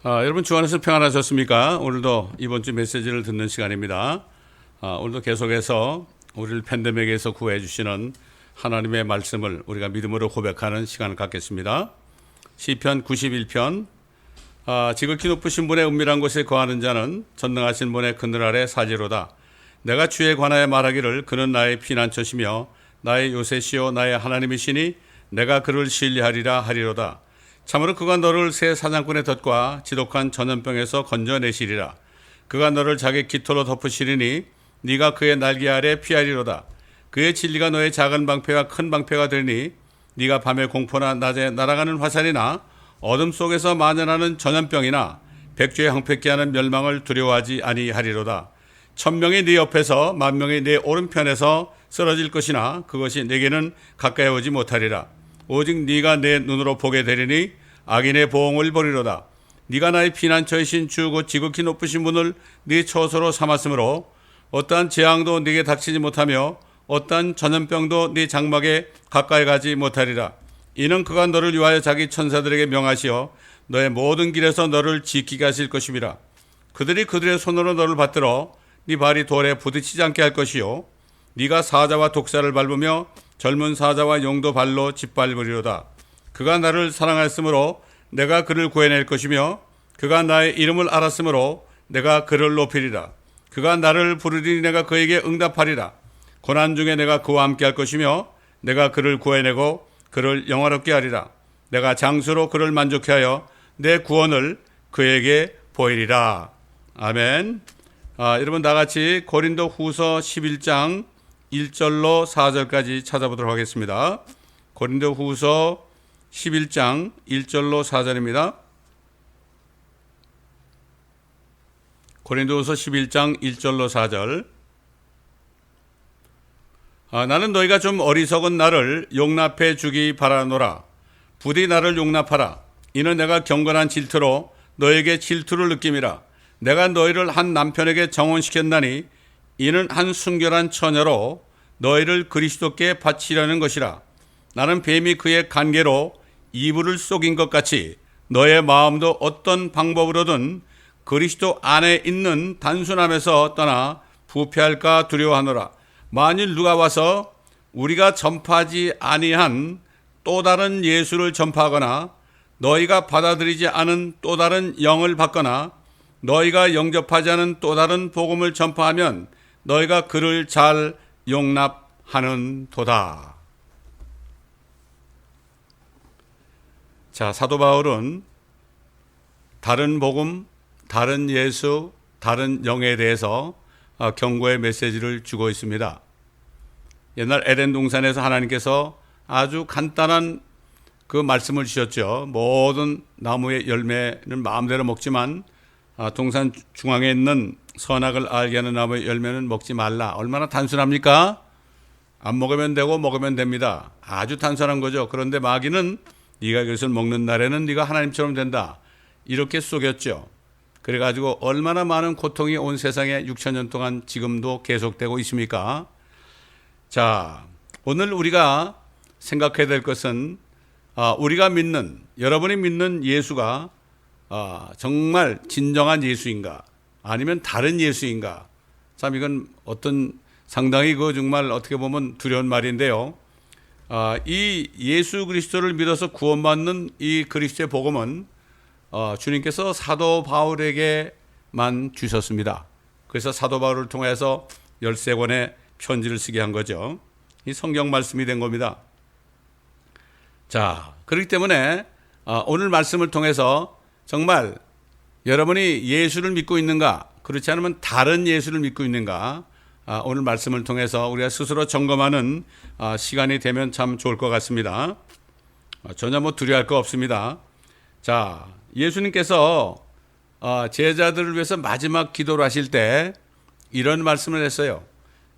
여러분 주 안에서 평안하셨습니까? 오늘도 이번 주 메시지를 듣는 시간입니다. 오늘도 계속해서 우리를 팬데믹에서 구해 주시는 하나님의 말씀을 우리가 믿음으로 고백하는 시간을 갖겠습니다. 시편 91편 지극히 높으신 분의 은밀한 곳에 거하는 자는 전능하신 분의 그늘 아래 사지로다. 내가 주에 관하여 말하기를 그는 나의 피난처시며 나의 요새시요 나의 하나님이시니 내가 그를 신뢰하리라 하리로다. 참으로 그가 너를 새 사냥꾼의 덫과 지독한 전염병에서 건져내시리라. 그가 너를 자기 깃털로 덮으시리니 네가 그의 날개 아래 피하리로다. 그의 진리가 너의 작은 방패와 큰 방패가 되니 네가 밤에 공포나 낮에 날아가는 화살이나 어둠 속에서 만연하는 전염병이나 백주에 황폐케 하는 멸망을 두려워하지 아니하리로다. 1000명이 네 옆에서 10,000명이 네 오른편에서 쓰러질 것이나 그것이 네게는 가까이 오지 못하리라. 오직 네가 내 눈으로 보게 되리니 악인의 보응을 보리로다. 네가 나의 피난처이신 주 곧 지극히 높으신 분을 네 처소로 삼았으므로 어떠한 재앙도 네게 닥치지 못하며 어떠한 전염병도 네 장막에 가까이 가지 못하리라. 이는 그가 너를 위하여 자기 천사들에게 명하시어 너의 모든 길에서 너를 지키게 하실 것임이라. 그들이 그들의 손으로 너를 받들어 네 발이 돌에 부딪히지 않게 할 것이요 네가 사자와 독사를 밟으며 젊은 사자와 용도 발로 짓밟으리로다. 그가 나를 사랑하였으므로 내가 그를 구해낼 것이며 그가 나의 이름을 알았으므로 내가 그를 높이리라. 그가 나를 부르리니 내가 그에게 응답하리라. 고난 중에 내가 그와 함께 할 것이며 내가 그를 구해내고 그를 영화롭게 하리라. 내가 장수로 그를 만족케 하여 내 구원을 그에게 보이리라. 아멘. 여러분 다 같이 고린도 후서 11장 1절로 4절까지 찾아보도록 하겠습니다. 고린도 후서 11장 1절로 4절입니다. 고린도 후서 11장 1절로 4절. 나는 너희가 좀 어리석은 나를 용납해 주기 바라노라. 부디 나를 용납하라. 이는 내가 경건한 질투로 너에게 질투를 느낌이라. 내가 너희를 한 남편에게 정혼시켰나니 이는 한 순결한 처녀로 너희를 그리스도께 바치려는 것이라. 나는 뱀이 그의 간계로 이불을 속인 것 같이 너의 마음도 어떤 방법으로든 그리스도 안에 있는 단순함에서 떠나 부패할까 두려워하노라. 만일 누가 와서 우리가 전파하지 아니한 또 다른 예수를 전파하거나 너희가 받아들이지 않은 또 다른 영을 받거나 너희가 영접하지 않은 또 다른 복음을 전파하면 너희가 그를 잘 용납하는 도다. 자, 사도 바울은 다른 복음, 다른 예수, 다른 영에 대해서 경고의 메시지를 주고 있습니다. 옛날 에덴 동산에서 하나님께서 아주 간단한 그 말씀을 주셨죠. 모든 나무의 열매는 마음대로 먹지만 동산 중앙에 있는 선악을 알게 하는 나무의 열매는 먹지 말라. 얼마나 단순합니까? 안 먹으면 되고 먹으면 됩니다. 아주 단순한 거죠. 그런데 마귀는 네가 이것을 먹는 날에는 네가 하나님처럼 된다. 이렇게 속였죠. 그래가지고 얼마나 많은 고통이 온 세상에 6,000년 동안 지금도 계속되고 있습니까? 자, 오늘 우리가 생각해야 될 것은 우리가 믿는, 여러분이 믿는 예수가 정말 진정한 예수인가? 아니면 다른 예수인가? 참 이건 상당히 정말 어떻게 보면 두려운 말인데요. 이 예수 그리스도를 믿어서 구원받는 이 그리스도의 복음은 주님께서 사도 바울에게만 주셨습니다. 그래서 사도 바울을 통해서 13권의 편지를 쓰게 한 거죠. 이 성경 말씀이 된 겁니다. 자, 그렇기 때문에 오늘 말씀을 통해서 정말 여러분이 예수를 믿고 있는가, 그렇지 않으면 다른 예수를 믿고 있는가, 오늘 말씀을 통해서 우리가 스스로 점검하는 시간이 되면 참 좋을 것 같습니다. 전혀 두려워할 거 없습니다. 자, 예수님께서 제자들을 위해서 마지막 기도를 하실 때 이런 말씀을 했어요.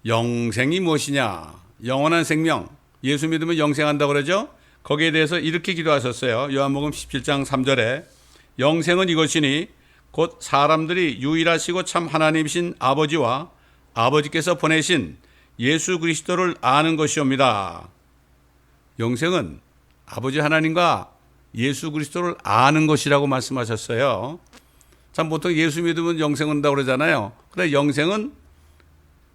영생이 무엇이냐? 영원한 생명. 예수 믿으면 영생한다고 그러죠? 거기에 대해서 이렇게 기도하셨어요. 요한복음 17장 3절에 영생은 이것이니 곧 사람들이 유일하시고 참 하나님이신 아버지와 아버지께서 보내신 예수 그리스도를 아는 것이옵니다. 영생은 아버지 하나님과 예수 그리스도를 아는 것이라고 말씀하셨어요. 참 보통 예수 믿으면 영생 온다고 그러잖아요. 근데 영생은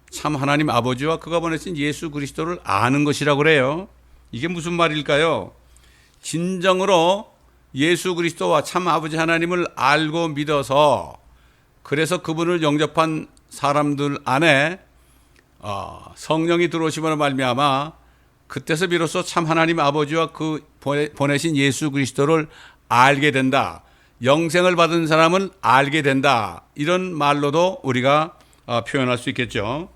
참 하나님 아버지와 그가 보내신 예수 그리스도를 아는 것이라고 그래요. 이게 무슨 말일까요? 진정으로 예수 그리스도와 참 아버지 하나님을 알고 믿어서 그래서 그분을 영접한 사람들 안에 성령이 들어오심으로 말미암아 그때서 비로소 참 하나님 아버지와 그 보내신 예수 그리스도를 알게 된다. 영생을 받은 사람은 알게 된다. 이런 말로도 우리가 표현할 수 있겠죠.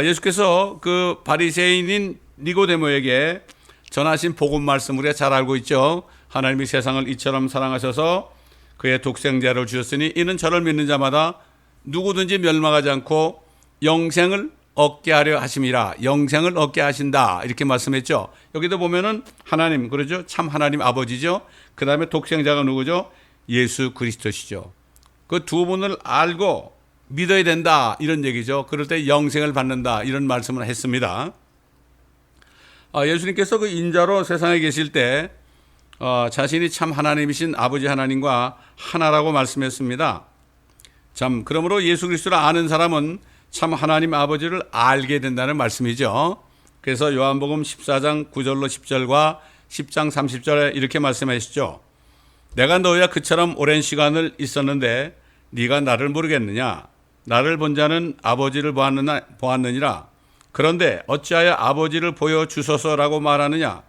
예수께서 그 바리새인인 니고데모에게 전하신 복음 말씀 우리가 잘 알고 있죠. 하나님이 세상을 이처럼 사랑하셔서 그의 독생자를 주셨으니 이는 저를 믿는 자마다 누구든지 멸망하지 않고 영생을 얻게 하려 하심이라. 영생을 얻게 하신다. 이렇게 말씀했죠. 여기도 보면은 하나님, 그러죠? 참 하나님 아버지죠. 그 다음에 독생자가 누구죠? 예수 그리스도시죠. 그 두 분을 알고 믿어야 된다. 이런 얘기죠. 그럴 때 영생을 받는다. 이런 말씀을 했습니다. 예수님께서 그 인자로 세상에 계실 때 자신이 참 하나님이신 아버지 하나님과 하나라고 말씀했습니다. 참 그러므로 예수 그리스도를 아는 사람은 참 하나님 아버지를 알게 된다는 말씀이죠. 그래서 요한복음 14장 9절로 10절과 10장 30절에 이렇게 말씀하시죠. 내가 너희와 그처럼 오랜 시간을 있었는데 네가 나를 모르겠느냐? 나를 본 자는 아버지를 보았느니라. 그런데 어찌하여 아버지를 보여주소서라고 말하느냐?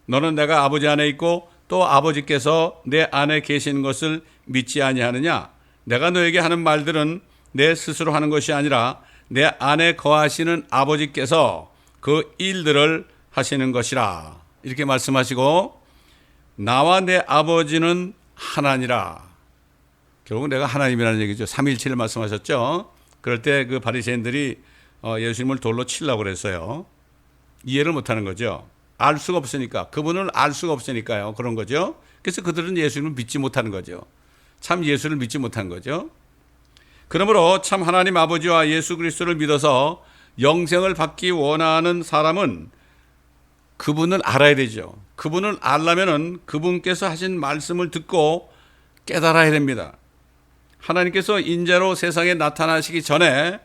너는 내가 아버지 안에 있고 또 아버지께서 내 안에 계시는 것을 믿지 아니하느냐? 내가 너에게 하는 말들은 내 스스로 하는 것이 아니라 내 안에 거하시는 아버지께서 그 일들을 하시는 것이라. 이렇게 말씀하시고 나와 내 아버지는 하나니라. 결국 내가 하나님이라는 얘기죠. 삼위일체를 말씀하셨죠. 그럴 때 그 바리새인들이 예수님을 돌로 치려고 그랬어요. 이해를 못하는 거죠. 알 수가 없으니까. 그분을 알 수가 없으니까요. 그런 거죠. 그래서 그들은 예수님을 믿지 못하는 거죠. 참 예수를 믿지 못한 거죠. 그러므로 참 하나님 아버지와 예수 그리스도를 믿어서 영생을 받기 원하는 사람은 그분을 알아야 되죠. 그분을 알려면은 그분께서 하신 말씀을 듣고 깨달아야 됩니다. 하나님께서 인자로 세상에 나타나시기 전에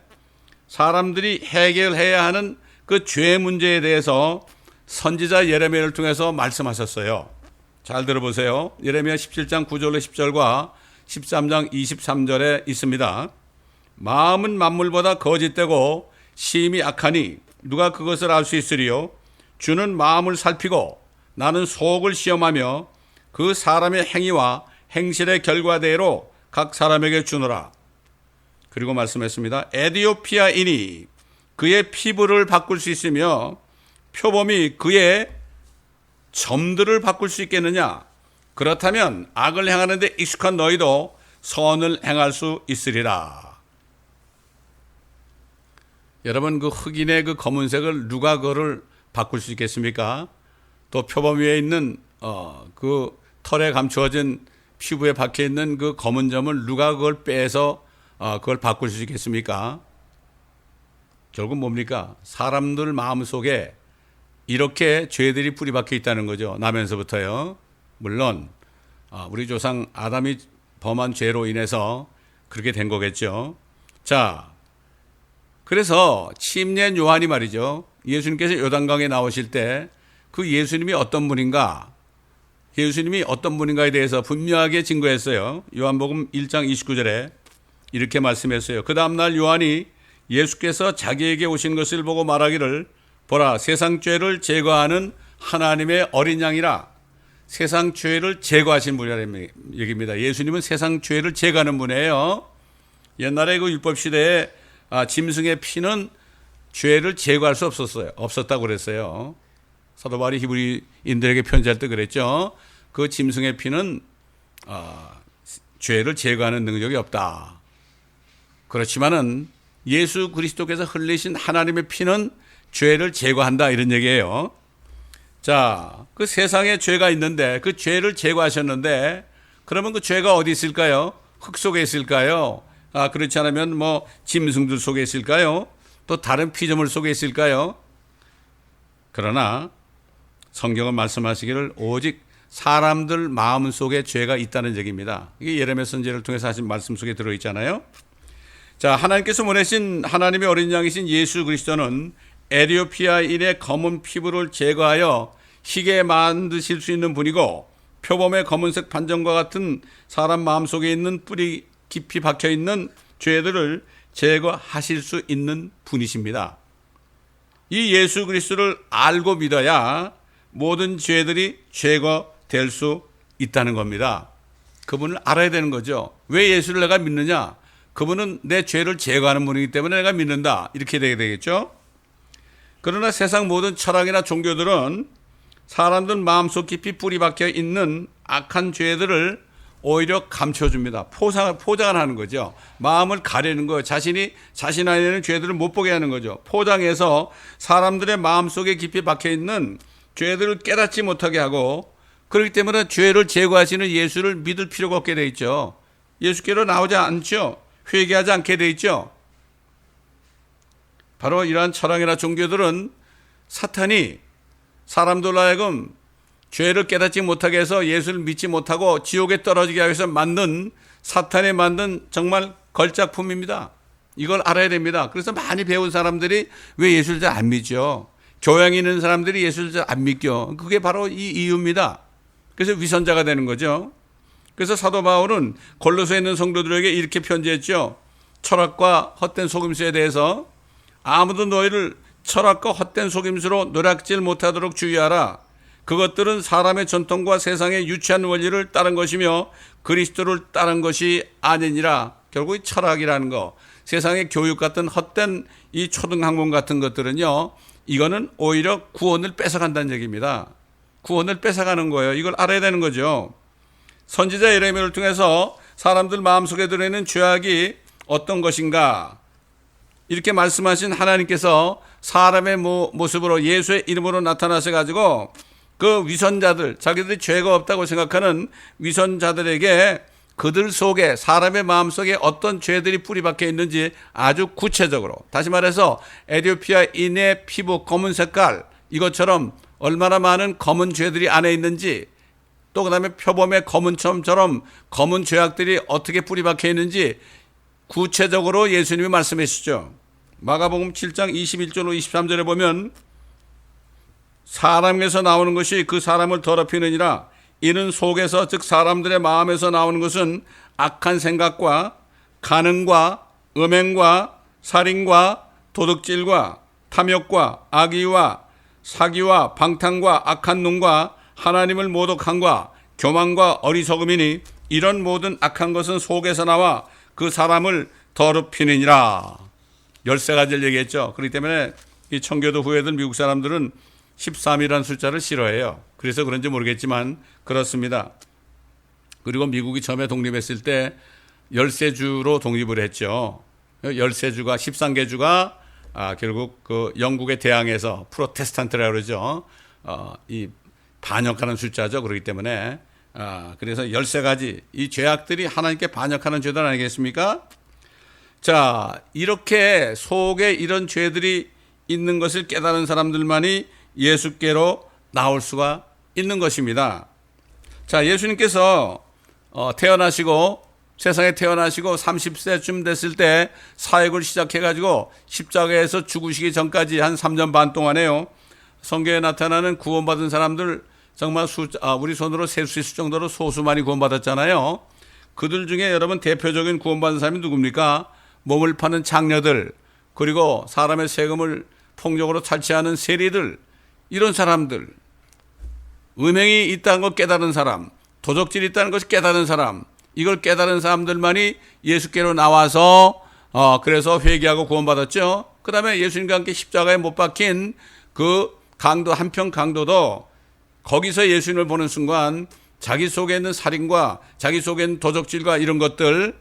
사람들이 해결해야 하는 그 죄 문제에 대해서 선지자 예레미야를 통해서 말씀하셨어요. 잘 들어보세요. 예레미야 17장 9절로 10절과 13장 23절에 있습니다. 마음은 만물보다 거짓되고 심히 악하니 누가 그것을 알 수 있으리요? 주는 마음을 살피고 나는 속을 시험하며 그 사람의 행위와 행실의 결과대로 각 사람에게 주노라. 그리고 말씀했습니다. 에디오피아인이 그의 피부를 바꿀 수 있으며 표범이 그의 점들을 바꿀 수 있겠느냐? 그렇다면 악을 행하는 데 익숙한 너희도 선을 행할 수 있으리라. 여러분, 그 흑인의 그 검은색을 누가 그거를 바꿀 수 있겠습니까? 또 표범 위에 있는 그 털에 감추어진 피부에 박혀 있는 그 검은 점을 누가 그걸 빼서 그걸 바꿀 수 있겠습니까? 결국 뭡니까? 사람들 마음속에 이렇게 죄들이 뿌리 박혀 있다는 거죠. 나면서부터요. 물론 우리 조상 아담이 범한 죄로 인해서 그렇게 된 거겠죠. 자, 그래서 침례 요한이 말이죠. 예수님께서 요단강에 나오실 때 그 예수님이 어떤 분인가? 예수님이 어떤 분인가에 대해서 분명하게 증거했어요. 요한복음 1장 29절에 이렇게 말씀했어요. 그 다음날 요한이 예수께서 자기에게 오신 것을 보고 말하기를 보라, 세상 죄를 제거하는 하나님의 어린 양이라. 세상 죄를 제거하신 분이라는 얘기입니다. 예수님은 세상 죄를 제거하는 분이에요. 옛날에 그 율법 시대에 짐승의 피는 죄를 제거할 수 없었다고 그랬어요. 사도 바울이 히브리인들에게 편지할 때 그랬죠. 그 짐승의 피는 죄를 제거하는 능력이 없다. 그렇지만은 예수 그리스도께서 흘리신 하나님의 피는 죄를 제거한다, 이런 얘기예요. 자, 그 세상에 죄가 있는데 그 죄를 제거하셨는데 그러면 그 죄가 어디 있을까요? 흙 속에 있을까요? 그렇지 않으면 뭐 짐승들 속에 있을까요? 또 다른 피조물 속에 있을까요? 그러나 성경은 말씀하시기를 오직 사람들 마음 속에 죄가 있다는 얘기입니다. 이게 예레미야 선지자를 통해서 하신 말씀 속에 들어있잖아요. 자, 하나님께서 보내신 하나님의 어린 양이신 예수 그리스도는 에티오피아인의 검은 피부를 제거하여 희게 만드실 수 있는 분이고, 표범의 검은색 판정과 같은 사람 마음속에 있는 뿌리 깊이 박혀있는 죄들을 제거하실 수 있는 분이십니다. 이 예수 그리스도를 알고 믿어야 모든 죄들이 제거될 수 있다는 겁니다. 그분을 알아야 되는 거죠. 왜 예수를 내가 믿느냐? 그분은 내 죄를 제거하는 분이기 때문에 내가 믿는다, 이렇게 되겠죠. 그러나 세상 모든 철학이나 종교들은 사람들 마음속 깊이 뿌리 박혀 있는 악한 죄들을 오히려 감춰줍니다. 포장을 하는 거죠. 마음을 가리는 거예요. 자신 안에는 죄들을 못 보게 하는 거죠. 포장해서 사람들의 마음속에 깊이 박혀 있는 죄들을 깨닫지 못하게 하고, 그렇기 때문에 죄를 제거하시는 예수를 믿을 필요가 없게 돼 있죠. 예수께로 나오지 않죠. 회개하지 않게 돼 있죠. 바로 이러한 철학이나 종교들은 사탄이 사람들로 하여금 죄를 깨닫지 못하게 해서 예수를 믿지 못하고 지옥에 떨어지게 하기 위해서 만든, 사탄이 만든 정말 걸작품입니다. 이걸 알아야 됩니다. 그래서 많이 배운 사람들이 왜 예수를 잘 안 믿죠? 교양이 있는 사람들이 예수를 잘 안 믿죠. 그게 바로 이 이유입니다. 그래서 위선자가 되는 거죠. 그래서 사도 바울은 골로새에 있는 성도들에게 이렇게 편지했죠. 철학과 헛된 속임수에 대해서 아무도 너희를 철학과 헛된 속임수로 노략질 못하도록 주의하라. 그것들은 사람의 전통과 세상의 유치한 원리를 따른 것이며 그리스도를 따른 것이 아니니라. 결국 이 철학이라는 거, 세상의 교육 같은 헛된 이 초등학문 같은 것들은요, 이거는 오히려 구원을 뺏어간다는 얘기입니다. 구원을 뺏어가는 거예요. 이걸 알아야 되는 거죠. 선지자 예레미야를 통해서 사람들 마음속에 들어있는 죄악이 어떤 것인가, 이렇게 말씀하신 하나님께서 사람의 모습으로 예수의 이름으로 나타나셔 가지고 그 위선자들, 자기들이 죄가 없다고 생각하는 위선자들에게 그들 속에, 사람의 마음속에 어떤 죄들이 뿌리 박혀 있는지 아주 구체적으로, 다시 말해서 에티오피아인의 피부 검은 색깔, 이것처럼 얼마나 많은 검은 죄들이 안에 있는지, 또 그 다음에 표범의 검은 점처럼 검은 죄악들이 어떻게 뿌리 박혀 있는지 구체적으로 예수님이 말씀해 주시죠. 마가복음 7장 21절로 23절에 보면, 사람에게서 나오는 것이 그 사람을 더럽히느니라. 이는 속에서, 즉 사람들의 마음에서 나오는 것은 악한 생각과 간음과 음행과 살인과 도둑질과 탐욕과 악의와 사기와 방탕과 악한 눈과 하나님을 모독함과 교만과 어리석음이니 이런 모든 악한 것은 속에서 나와 그 사람을 더럽히느니라. 13가지를 얘기했죠. 그렇기 때문에 이 청교도 후예들, 미국 사람들은 13이라는 숫자를 싫어해요. 그래서 그런지 모르겠지만 그렇습니다. 그리고 미국이 처음에 독립했을 때 13주로 독립을 했죠. 13주가, 13개 주가 결국 그 영국에 대항해서 프로테스탄트라고 그러죠. 이 반역하는 숫자죠. 그렇기 때문에 그래서 13가지 이 죄악들이 하나님께 반역하는 죄들 아니겠습니까? 자, 이렇게 속에 이런 죄들이 있는 것을 깨달은 사람들만이 예수께로 나올 수가 있는 것입니다. 자, 예수님께서 태어나시고, 세상에 태어나시고 30세쯤 됐을 때 사역을 시작해가지고 십자가에서 죽으시기 전까지 한 3년 반 동안에요, 성경에 나타나는 구원받은 사람들 정말 우리 손으로 셀 수 있을 정도로 소수만이 구원받았잖아요. 그들 중에 여러분 대표적인 구원받은 사람이 누굽니까? 몸을 파는 장녀들, 그리고 사람의 세금을 폭력으로 탈취하는 세리들, 이런 사람들, 음행이 있다는 걸 깨달은 사람, 도적질이 있다는 것을 깨달은 사람, 이걸 깨달은 사람들만이 예수께로 나와서 그래서 회개하고 구원받았죠. 그 다음에 예수님과 함께 십자가에 못 박힌 그 강도, 한평 강도도 거기서 예수님을 보는 순간 자기 속에 있는 살인과 자기 속에 있는 도적질과 이런 것들,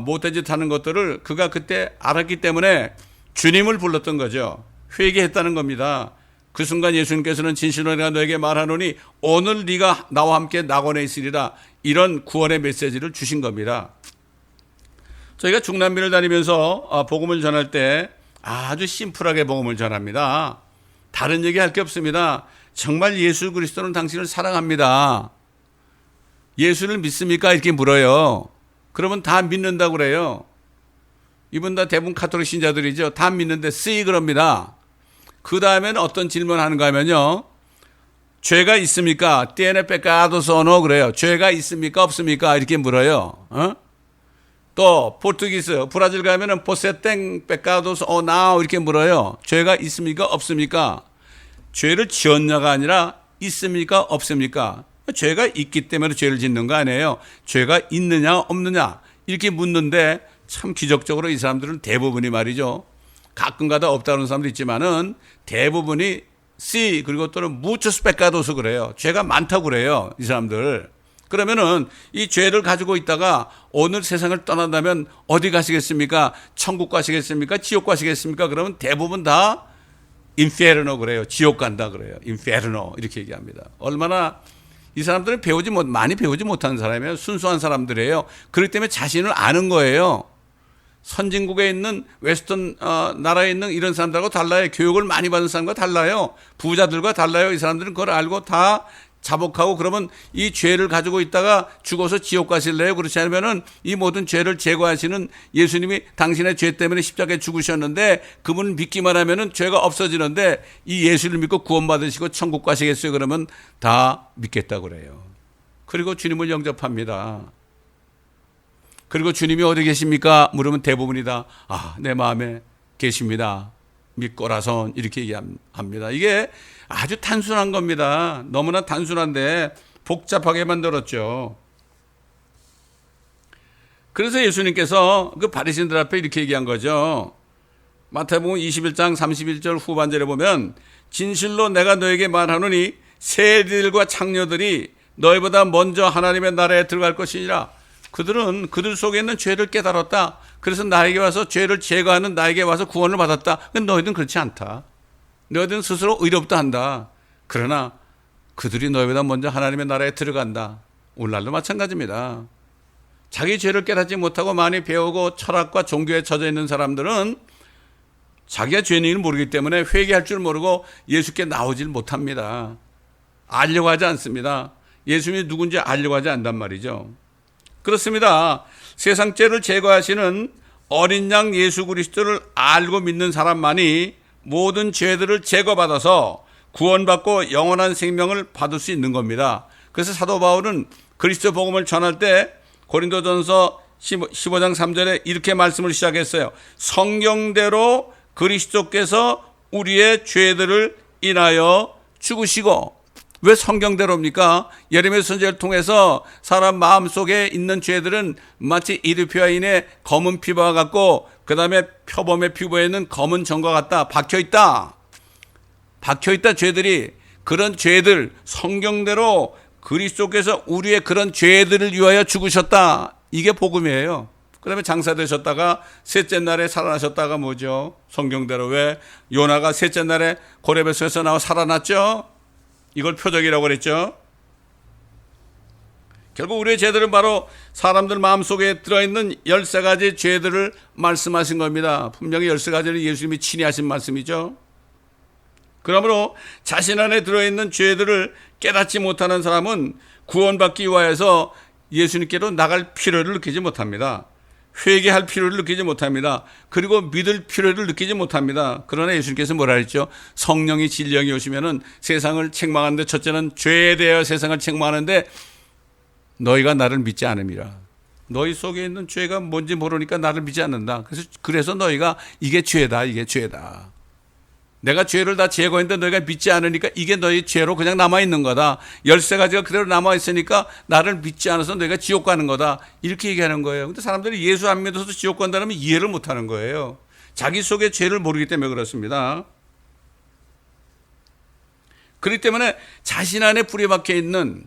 못된 짓 하는 것들을 그가 그때 알았기 때문에 주님을 불렀던 거죠. 회개했다는 겁니다. 그 순간 예수님께서는 진실로 내가 너에게 말하노니 오늘 네가 나와 함께 낙원에 있으리라, 이런 구원의 메시지를 주신 겁니다. 저희가 중남미를 다니면서 복음을 전할 때 아주 심플하게 복음을 전합니다. 다른 얘기 할 게 없습니다. 정말 예수 그리스도는 당신을 사랑합니다. 예수를 믿습니까? 이렇게 물어요. 그러면 다 믿는다고 그래요. 이분 다 대부분 가톨릭 신자들이죠. 다 믿는데 쓰이 그럽니다. 그 다음에는 어떤 질문하는가 하면요. 죄가 있습니까? tiene pecados o no 그래요. 죄가 있습니까? 없습니까? 이렇게 물어요. 또 포르투기스, 브라질 가면은 você tem pecados ou não 이렇게 물어요. 죄가 있습니까? 없습니까? 죄를 지었냐가 아니라 있습니까? 없습니까? 죄가 있기 때문에 죄를 짓는 거 아니에요. 죄가 있느냐 없느냐 이렇게 묻는데 참 기적적으로 이 사람들은 대부분이 말이죠. 가끔가다 없다는 사람도 있지만은 대부분이 sí 그리고 또는 muchos pecados 그래요. 죄가 많다고 그래요. 이 사람들. 그러면은 이 죄를 가지고 있다가 오늘 세상을 떠난다면 어디 가시겠습니까? 천국 가시겠습니까? 지옥 가시겠습니까? 그러면 대부분 다 인페르노 그래요. 지옥 간다 그래요. 인페르노 이렇게 얘기합니다. 얼마나 이 사람들은 많이 배우지 못하는 사람이에요. 순수한 사람들이에요. 그렇기 때문에 자신을 아는 거예요. 선진국에 있는 웨스턴 나라에 있는 이런 사람들하고 달라요. 교육을 많이 받은 사람과 달라요. 부자들과 달라요. 이 사람들은 그걸 알고 다 자복하고 그러면 이 죄를 가지고 있다가 죽어서 지옥 가실래요? 그렇지 않으면은 이 모든 죄를 제거하시는 예수님이 당신의 죄 때문에 십자가에 죽으셨는데 그분을 믿기만 하면은 죄가 없어지는데 이 예수를 믿고 구원받으시고 천국 가시겠어요? 그러면 다 믿겠다고 그래요. 그리고 주님을 영접합니다. 그리고 주님이 어디 계십니까? 물으면 대부분이 다 내 마음에 계십니다. 믿고라선 이렇게 얘기합니다. 이게 아주 단순한 겁니다. 너무나 단순한데 복잡하게 만들었죠. 그래서 예수님께서 그 바리새인들 앞에 이렇게 얘기한 거죠. 마태복음 21장 31절 후반절에 보면 진실로 내가 너에게 말하노니 새들과 창녀들이 너희보다 먼저 하나님의 나라에 들어갈 것이니라. 그들은 그들 속에 있는 죄를 깨달았다. 그래서 나에게 와서 죄를 제거하는 나에게 와서 구원을 받았다. 너희들은 그렇지 않다. 너희들은 스스로 의롭다 한다. 그러나 그들이 너희보다 먼저 하나님의 나라에 들어간다. 오늘날도 마찬가지입니다. 자기 죄를 깨닫지 못하고 많이 배우고 철학과 종교에 젖어 있는 사람들은 자기가 죄인을 모르기 때문에 회개할 줄 모르고 예수께 나오질 못합니다. 알려고 하지 않습니다. 예수님이 누군지 알려고 하지 않단 말이죠. 그렇습니다. 세상 죄를 제거하시는 어린 양 예수 그리스도를 알고 믿는 사람만이 모든 죄들을 제거받아서 구원받고 영원한 생명을 받을 수 있는 겁니다. 그래서 사도 바울은 그리스도 복음을 전할 때 고린도전서 15장 3절에 이렇게 말씀을 시작했어요. 성경대로 그리스도께서 우리의 죄들을 인하여 죽으시고. 왜 성경대로입니까? 예레미야 선지자를 통해서 사람 마음속에 있는 죄들은 마치 이디오피아인의 검은 피부와 같고 그 다음에 표범의 피부에는 검은 점과 같다. 박혀있다. 박혀있다 죄들이. 그런 죄들 성경대로 그리스도께서 우리의 그런 죄들을 위하여 죽으셨다. 이게 복음이에요. 그 다음에 장사되셨다가 셋째 날에 살아나셨다가 뭐죠? 성경대로 왜 요나가 셋째 날에 고레베스에서 나와 살아났죠? 이걸 표적이라고 그랬죠. 결국 우리의 죄들은 바로 사람들 마음속에 들어있는 13가지 죄들을 말씀하신 겁니다. 분명히 13가지는 예수님이 친히 하신 말씀이죠. 그러므로 자신 안에 들어있는 죄들을 깨닫지 못하는 사람은 구원받기 위하여서 예수님께로 나갈 필요를 느끼지 못합니다. 회개할 필요를 느끼지 못합니다. 그리고 믿을 필요를 느끼지 못합니다. 그러나 예수님께서 뭐라 했죠? 성령이 진령이 오시면은 세상을 책망하는데 첫째는 죄에 대하여 세상을 책망하는데 너희가 나를 믿지 않음이라. 너희 속에 있는 죄가 뭔지 모르니까 나를 믿지 않는다. 그래서 너희가 이게 죄다, 이게 죄다. 내가 죄를 다 제거했는데 너희가 믿지 않으니까 이게 너희 죄로 그냥 남아있는 거다. 13가지가 그대로 남아있으니까 나를 믿지 않아서 너희가 지옥 가는 거다. 이렇게 얘기하는 거예요. 근데 사람들이 예수 안 믿어서 지옥 간다면 이해를 못 하는 거예요. 자기 속의 죄를 모르기 때문에 그렇습니다. 그렇기 때문에 자신 안에 뿌리 박혀 있는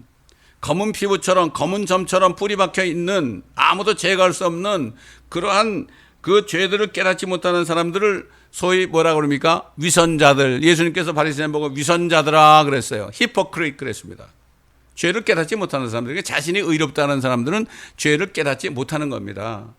검은 피부처럼 검은 점처럼 뿌리 박혀 있는 아무도 제거할 수 없는 그러한 그 죄들을 깨닫지 못하는 사람들을 소위 뭐라 그럽니까? 위선자들. 예수님께서 바리새인 보고 위선자들아 그랬어요. 히포크리트 그랬습니다. 죄를 깨닫지 못하는 사람들에게 자신이 의롭다는 사람들은 죄를 깨닫지 못하는 겁니다.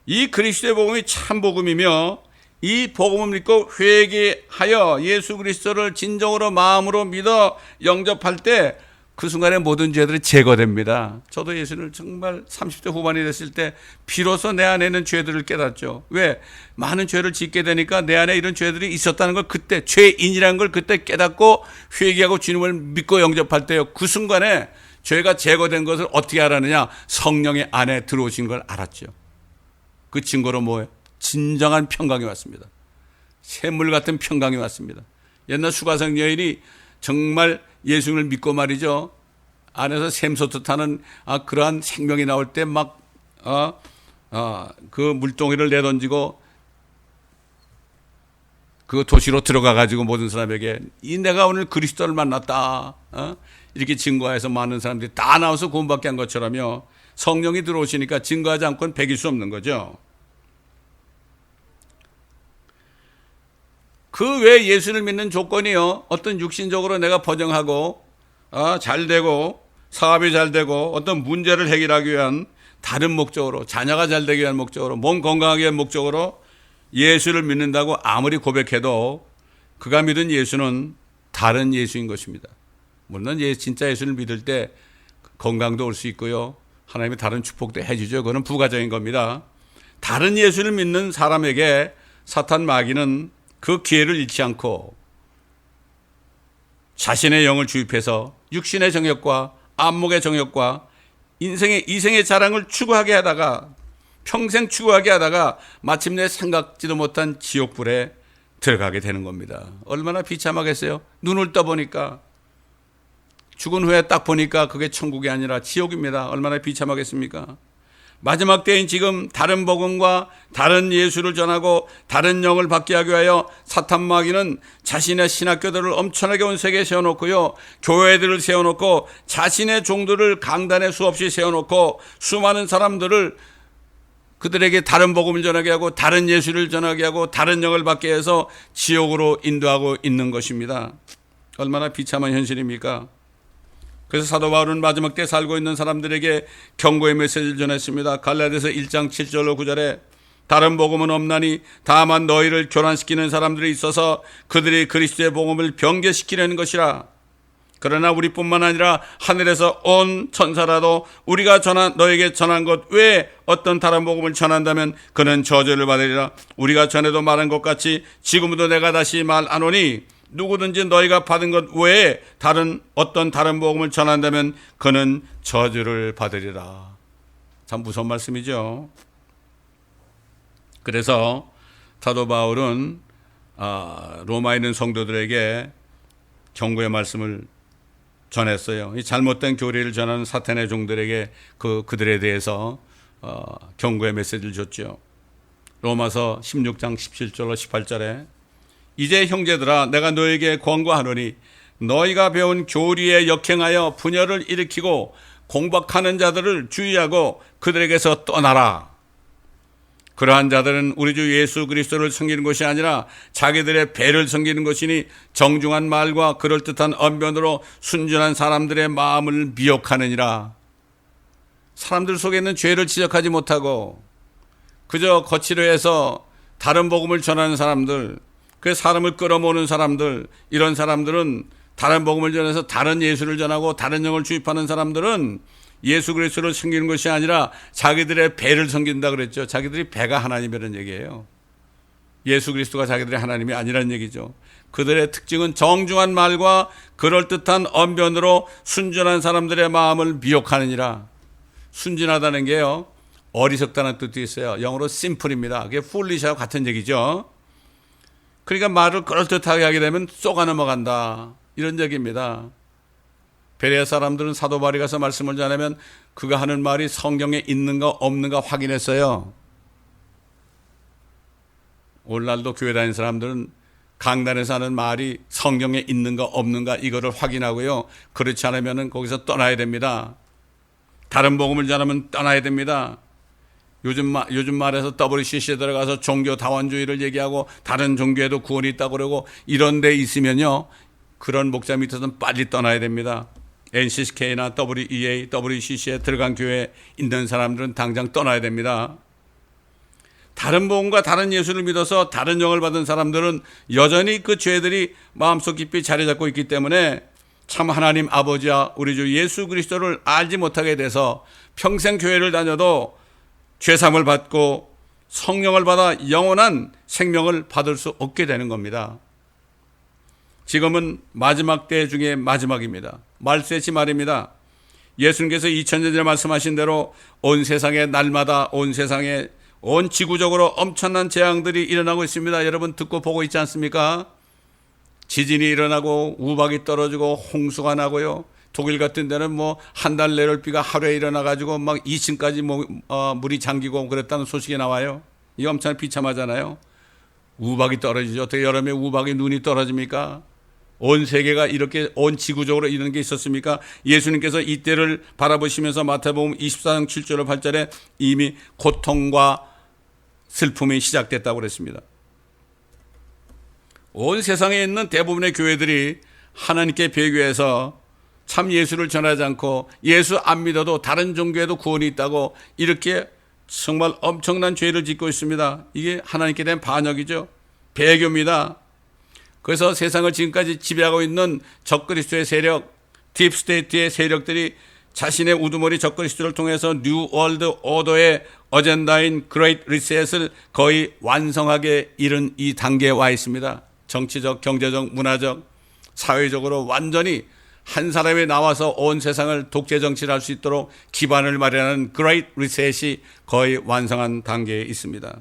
이 그리스도의 복음이 참 복음이며 이 복음을 믿고 회개하여 예수 그리스도를 진정으로 마음으로 믿어 영접할 때 그 순간에 모든 죄들이 제거됩니다. 저도 예수를 정말 30대 후반이 됐을 때 비로소 내 안에 있는 죄들을 깨닫죠. 왜? 많은 죄를 짓게 되니까 내 안에 이런 죄들이 있었다는 걸 그때, 죄인이라는 걸 그때 깨닫고 회개하고 주님을 믿고 영접할 때요. 그 순간에 죄가 제거된 것을 어떻게 알았느냐? 성령의 안에 들어오신 걸 알았죠. 그 증거로 뭐예요? 진정한 평강이 왔습니다. 샘물 같은 평강이 왔습니다. 옛날 수가성 여인이 정말 예수님을 믿고 말이죠. 안에서 샘솟듯하는 그러한 생명이 나올 때 막 그 물동이를 내던지고 그 도시로 들어가 가지고 모든 사람에게 내가 오늘 그리스도를 만났다. 이렇게 증거해서 많은 사람들이 다 나와서 구원받게 한 것처럼요. 성령이 들어오시니까 증거하지 않고는 배길 수 없는 거죠. 그 외에 예수를 믿는 조건이요. 어떤 육신적으로 내가 번영하고 잘 되고 사업이 잘 되고 어떤 문제를 해결하기 위한 다른 목적으로, 자녀가 잘 되기 위한 목적으로, 몸 건강하기 위한 목적으로 예수를 믿는다고 아무리 고백해도 그가 믿은 예수는 다른 예수인 것입니다. 물론 진짜 예수를 믿을 때 건강도 올 수 있고요. 하나님의 다른 축복도 해주죠. 그거는 부가적인 겁니다. 다른 예수를 믿는 사람에게 사탄 마귀는 그 기회를 잃지 않고 자신의 영을 주입해서 육신의 정욕과 안목의 정욕과 이생의 자랑을 추구하게 하다가 평생 추구하게 하다가 마침내 생각지도 못한 지옥불에 들어가게 되는 겁니다. 얼마나 비참하겠어요? 눈을 떠보니까 죽은 후에 딱 보니까 그게 천국이 아니라 지옥입니다. 얼마나 비참하겠습니까? 마지막 때인 지금 다른 복음과 다른 예수를 전하고 다른 영을 받게 하기 위하여 사탄 마귀는 자신의 신학교들을 엄청나게 온 세계에 세워놓고요. 교회들을 세워놓고 자신의 종들을 강단에 수없이 세워놓고 수많은 사람들을 그들에게 다른 복음을 전하게 하고 다른 예수를 전하게 하고 다른 영을 받게 해서 지옥으로 인도하고 있는 것입니다. 얼마나 비참한 현실입니까? 그래서 사도 바울은 마지막 때 살고 있는 사람들에게 경고의 메시지를 전했습니다. 갈라디아서 1장 7절로 9절에 다른 복음은 없나니 다만 너희를 교란시키는 사람들이 있어서 그들이 그리스도의 복음을 변개시키려는 것이라. 그러나 우리뿐만 아니라 하늘에서 온 천사라도 우리가 너에게 전한 것 외에 어떤 다른 복음을 전한다면 그는 저주를 받으리라. 우리가 전에도 말한 것 같이 지금도 내가 다시 말하노니 누구든지 너희가 받은 것 외에 어떤 다른 복음을 전한다면 그는 저주를 받으리라. 참 무서운 말씀이죠. 그래서 사도 바울은 로마에 있는 성도들에게 경고의 말씀을 전했어요. 이 잘못된 교리를 전하는 사탄의 종들에게 그들에 대해서 경고의 메시지를 줬죠. 로마서 16장 17절로 18절에 이제 형제들아 내가 너에게 권고하노니 너희가 배운 교리에 역행하여 분열을 일으키고 공박하는 자들을 주의하고 그들에게서 떠나라. 그러한 자들은 우리 주 예수 그리스도를 섬기는 것이 아니라 자기들의 배를 섬기는 것이니 정중한 말과 그럴듯한 언변으로 순전한 사람들의 마음을 미혹하느니라. 사람들 속에 있는 죄를 지적하지 못하고 그저 거치려 해서 다른 복음을 전하는 사람들, 그 사람을 끌어모으는 사람들, 이런 사람들은 다른 복음을 전해서 다른 예수를 전하고 다른 영을 주입하는 사람들은 예수 그리스도를 섬기는 것이 아니라 자기들의 배를 섬긴다 그랬죠. 자기들이 배가 하나님이라는 얘기예요. 예수 그리스도가 자기들의 하나님이 아니라는 얘기죠. 그들의 특징은 정중한 말과 그럴듯한 언변으로 순전한 사람들의 마음을 미혹하느니라. 순진하다는 게요, 어리석다는 뜻도 있어요. 영어로 simple입니다. 그게 foolish하고 같은 얘기죠. 그러니까 말을 그럴듯하게 하게 되면 쏘가 넘어간다, 이런 얘기입니다. 베레아 사람들은 사도 바울이 가서 말씀을 전하면 그가 하는 말이 성경에 있는가 없는가 확인했어요. 오늘날도 교회 다니는 사람들은 강단에서 하는 말이 성경에 있는가 없는가 이거를 확인하고요, 그렇지 않으면 거기서 떠나야 됩니다. 다른 복음을 전하면 떠나야 됩니다. 요즘 말에서 WCC에 들어가서 종교 다원주의를 얘기하고 다른 종교에도 구원이 있다고 그러고 이런 데 있으면요, 그런 목자 밑에서는 빨리 떠나야 됩니다. NCCK나 WEA, WCC에 들어간 교회에 있는 사람들은 당장 떠나야 됩니다. 다른 복음과 다른 예수를 믿어서 다른 영을 받은 사람들은 여전히 그 죄들이 마음속 깊이 자리 잡고 있기 때문에 참 하나님 아버지와 우리 주 예수 그리스도를 알지 못하게 돼서 평생 교회를 다녀도 죄사함을 받고 성령을 받아 영원한 생명을 받을 수 없게 되는 겁니다. 지금은 마지막 때 중에 마지막입니다. 말세지 말입니다. 예수님께서 2000년 전에 말씀하신 대로 온 세상에 날마다 온 세상에 온 지구적으로 엄청난 재앙들이 일어나고 있습니다. 여러분 듣고 보고 있지 않습니까? 지진이 일어나고 우박이 떨어지고 홍수가 나고요. 독일 같은 데는 뭐 한 달 내릴 비가 하루에 일어나가지고 막 2층까지 물이 잠기고 그랬다는 소식이 나와요. 이거 엄청 비참하잖아요. 우박이 떨어지죠. 어떻게 여름에 우박이 눈이 떨어집니까? 온 세계가 이렇게 온 지구적으로 이런 게 있었습니까? 예수님께서 이때를 바라보시면서 마태복음 24장 7절 8절에 이미 고통과 슬픔이 시작됐다고 그랬습니다. 온 세상에 있는 대부분의 교회들이 하나님께 배교해서 참 예수를 전하지 않고 예수 안 믿어도 다른 종교에도 구원이 있다고 이렇게 정말 엄청난 죄를 짓고 있습니다. 이게 하나님께 대한 반역이죠. 배교입니다. 그래서 세상을 지금까지 지배하고 있는 적그리스도의 세력, 딥스테이트의 세력들이 자신의 우두머리 적그리스도를 통해서 뉴 월드 오더의 어젠다인 그레이트 리셋을 거의 완성하게 이른 이 단계에 와 있습니다. 정치적, 경제적, 문화적, 사회적으로 완전히 한 사람이 나와서 온 세상을 독재 정치를 할 수 있도록 기반을 마련하는 그레이트 리셋이 거의 완성한 단계에 있습니다.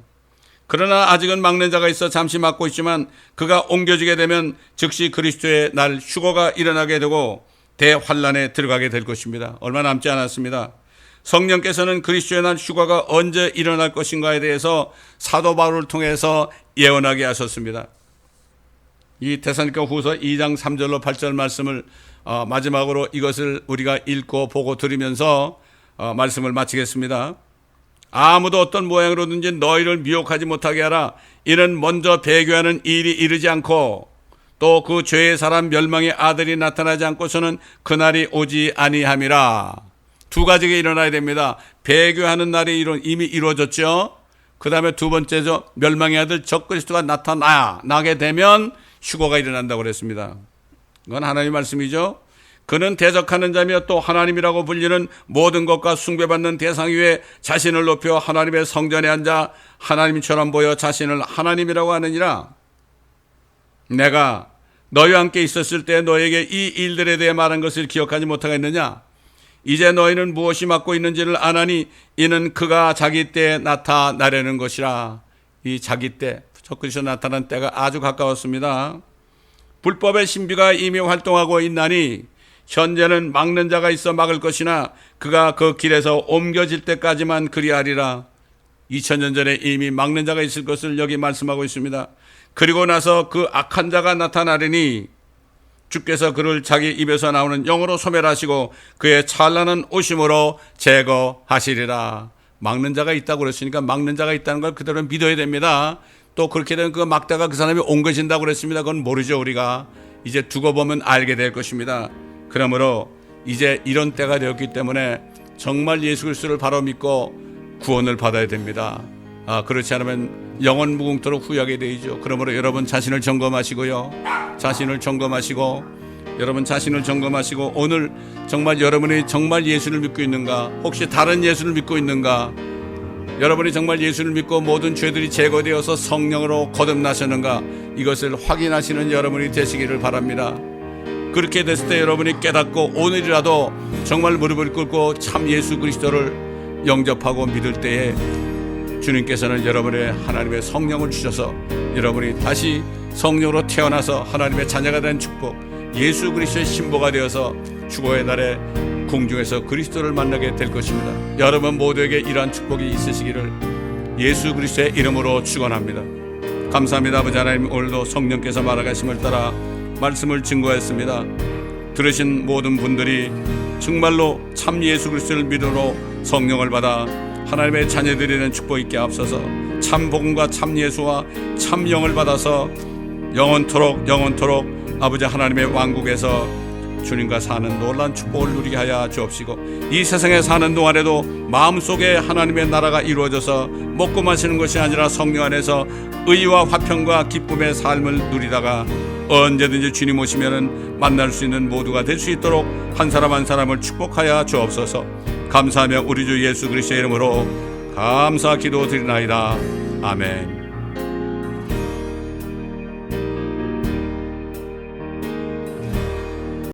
그러나 아직은 막는 자가 있어 잠시 막고 있지만 그가 옮겨지게 되면 즉시 그리스도의 날 휴거가 일어나게 되고 대환란에 들어가게 될 것입니다. 얼마 남지 않았습니다. 성령께서는 그리스도의 날 휴거가 언제 일어날 것인가에 대해서 사도 바울을 통해서 예언하게 하셨습니다. 이 데살로니가 후서 2장 3절로 8절 말씀을 마지막으로 이것을 우리가 읽고 보고 들으면서 말씀을 마치겠습니다. 아무도 어떤 모양으로든지 너희를 미혹하지 못하게 하라. 이는 먼저 배교하는 일이 이르지 않고 또 그 죄의 사람 멸망의 아들이 나타나지 않고서는 그날이 오지 아니함이라. 두 가지가 일어나야 됩니다. 배교하는 날이 이미 이루어졌죠. 그 다음에 두 번째죠. 멸망의 아들 적그리스도가 나게 되면 휴거가 일어난다고 그랬습니다. 그건 하나님의 말씀이죠. 그는 대적하는 자며 또 하나님이라고 불리는 모든 것과 숭배받는 대상 위에 자신을 높여 하나님의 성전에 앉아 하나님처럼 보여 자신을 하나님이라고 하느니라. 내가 너희와 함께 있었을 때 너희에게 이 일들에 대해 말한 것을 기억하지 못하겠느냐? 이제 너희는 무엇이 맡고 있는지를 아나니 이는 그가 자기 때에 나타나려는 것이라. 이 자기 때, 적그리스도 나타난 때가 아주 가까웠습니다. 불법의 신비가 이미 활동하고 있나니 현재는 막는 자가 있어 막을 것이나 그가 그 길에서 옮겨질 때까지만 그리하리라. 2000년 전에 이미 막는 자가 있을 것을 여기 말씀하고 있습니다. 그리고 나서 그 악한 자가 나타나리니 주께서 그를 자기 입에서 나오는 영으로 소멸하시고 그의 찬란한 오심으로 제거하시리라. 막는 자가 있다고 그랬으니까 막는 자가 있다는 걸 그대로 믿어야 됩니다. 또 그렇게 되면 그 막다가 그 사람이 옮겨진다고 그랬습니다. 그건 모르죠. 우리가 이제 두고 보면 알게 될 것입니다. 그러므로 이제 이런 때가 되었기 때문에 정말 예수 그리스도를 바로 믿고 구원을 받아야 됩니다. 그렇지 않으면 영원 무궁토록 후회하게 되죠. 그러므로 여러분 자신을 점검하시고요. 여러분 자신을 점검하시고 오늘 정말 여러분이 정말 예수를 믿고 있는가? 혹시 다른 예수를 믿고 있는가? 여러분이 정말 예수를 믿고 모든 죄들이 제거되어서 성령으로 거듭나셨는가? 이것을 확인하시는 여러분이 되시기를 바랍니다. 그렇게 됐을 때 여러분이 깨닫고 오늘이라도 정말 무릎을 꿇고 참 예수 그리스도를 영접하고 믿을 때에 주님께서는 여러분의 하나님의 성령을 주셔서 여러분이 다시 성령으로 태어나서 하나님의 자녀가 된 축복, 예수 그리스도의 신부가 되어서 휴거의 날에 공중에서 그리스도를 만나게 될 것입니다. 여러분 모두에게 이러한 축복이 있으시기를 예수 그리스도의 이름으로 축원합니다. 감사합니다. 아버지 하나님, 오늘도 성령께서 말하심을 따라 말씀을 증거했습니다. 들으신 모든 분들이 정말로 참 예수 그리스도를 믿음으로 성령을 받아 하나님의 자녀들이 된 축복 있게 앞서서 참 복음과 참 예수와 참 영을 받아서 영원토록 아버지 하나님의 왕국에서 주님과 사는 놀라운 축복을 누리게 하여 주옵시고, 이 세상에 사는 동안에도 마음속에 하나님의 나라가 이루어져서 먹고 마시는 것이 아니라 성령 안에서 의와 화평과 기쁨의 삶을 누리다가 언제든지 주님 오시면은 만날 수 있는 모두가 될 수 있도록 한 사람 한 사람을 축복하여 주옵소서. 감사하며 우리 주 예수 그리스도의 이름으로 감사 기도드리나이다. 아멘.